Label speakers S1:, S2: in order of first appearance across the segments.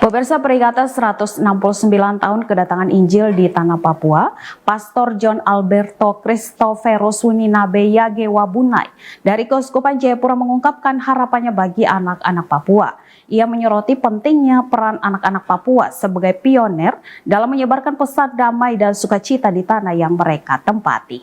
S1: Pemirsa, peringatan 169 tahun kedatangan Injil di tanah Papua, Pastor John Alberto Christoferus Uninabe Yagewabunai dari Keuskupan Jayapura mengungkapkan harapannya bagi anak-anak Papua. Ia menyoroti pentingnya peran anak-anak Papua sebagai pioner dalam menyebarkan pesan damai dan sukacita di tanah yang mereka tempati.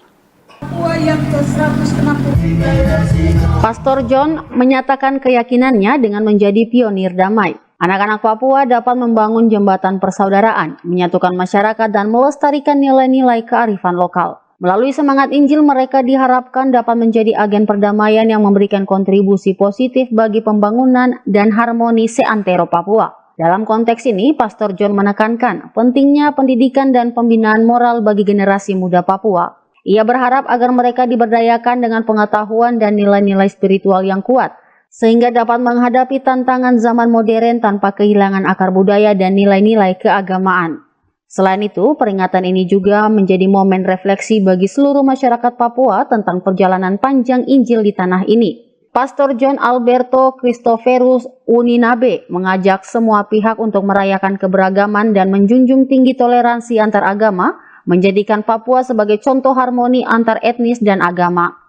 S2: Pastor John menyatakan keyakinannya dengan menjadi pionir damai. Anak-anak Papua dapat membangun jembatan persaudaraan, menyatukan masyarakat dan melestarikan nilai-nilai kearifan lokal. Melalui semangat Injil, mereka diharapkan dapat menjadi agen perdamaian yang memberikan kontribusi positif bagi pembangunan dan harmoni seantero Papua. Dalam konteks ini, Pastor John menekankan pentingnya pendidikan dan pembinaan moral bagi generasi muda Papua. Ia berharap agar mereka diberdayakan dengan pengetahuan dan nilai-nilai spiritual yang kuat, sehingga dapat menghadapi tantangan zaman modern tanpa kehilangan akar budaya dan nilai-nilai keagamaan. Selain itu, peringatan ini juga menjadi momen refleksi bagi seluruh masyarakat Papua tentang perjalanan panjang Injil di tanah ini. Pastor John Alberto Christoferus Uninabe mengajak semua pihak untuk merayakan keberagaman dan menjunjung tinggi toleransi antar agama, menjadikan Papua sebagai contoh harmoni antar etnis dan agama.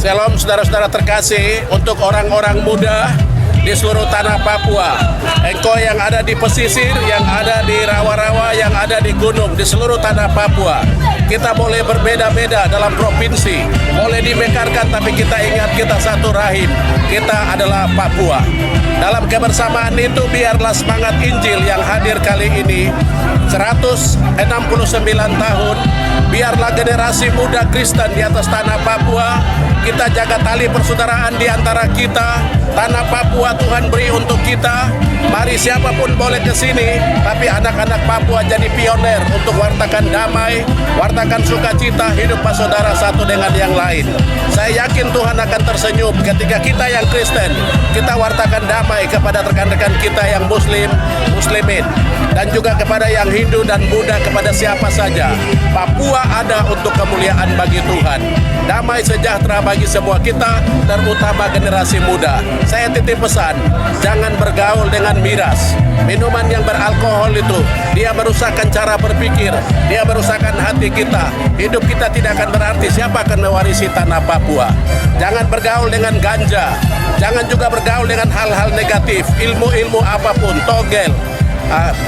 S3: Shalom saudara-saudara terkasih, untuk orang-orang muda di seluruh tanah Papua, engkau yang ada di pesisir, yang ada di rawa-rawa, yang ada di gunung, di seluruh tanah Papua. Kita boleh berbeda-beda dalam provinsi, boleh dimekarkan, tapi kita ingat kita satu rahim, kita adalah Papua. Dalam kebersamaan itu, biarlah semangat Injil yang hadir kali ini 169 tahun, biarlah generasi muda Kristen di atas tanah Papua, kita jaga tali persaudaraan di antara kita. Tanah Papua Tuhan beri untuk kita. Mari siapapun boleh ke sini, tapi anak-anak Papua jadi pioner untuk wartakan damai, wartakan sukacita, hidup saudara satu dengan yang lain. Saya yakin Tuhan akan tersenyum ketika kita yang Kristen, kita wartakan damai kepada rekan-rekan kita yang muslimin, dan juga kepada yang Hindu dan Buddha, kepada siapa saja. Papua ada untuk kemuliaan bagi Tuhan. Damai sejahtera bagi semua kita, terutama generasi muda. Saya titip pesan, jangan bergaul dengan miras. Minuman yang beralkohol itu, dia merusakkan cara berpikir, dia merusakkan hati kita. Hidup kita tidak akan berarti. Siapa akan mewarisi tanah Papua? Jangan bergaul dengan ganja, jangan juga bergaul dengan hal-hal negatif, ilmu-ilmu apapun, togel,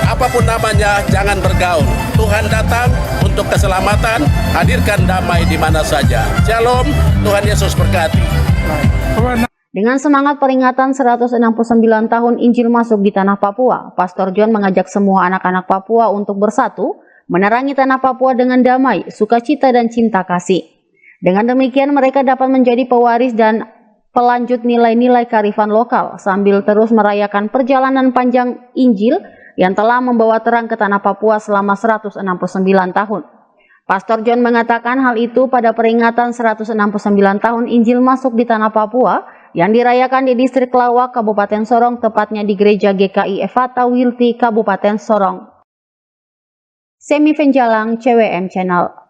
S3: apapun namanya, jangan bergaul. Tuhan datang untuk keselamatan, hadirkan damai di mana saja. Shalom, Tuhan Yesus berkati.
S2: Dengan semangat peringatan 169 tahun Injil masuk di tanah Papua, Pastor John mengajak semua anak-anak Papua untuk bersatu, menerangi tanah Papua dengan damai, sukacita dan cinta kasih. Dengan demikian mereka dapat menjadi pewaris dan pelanjut nilai-nilai kearifan lokal sambil terus merayakan perjalanan panjang Injil yang telah membawa terang ke tanah Papua selama 169 tahun. Pastor John mengatakan hal itu pada peringatan 169 tahun Injil masuk di tanah Papua yang dirayakan di distrik Lawak, Kabupaten Sorong, tepatnya di Gereja GKI Efata Wilti, Kabupaten Sorong. Semi Venjalang, CWM Channel.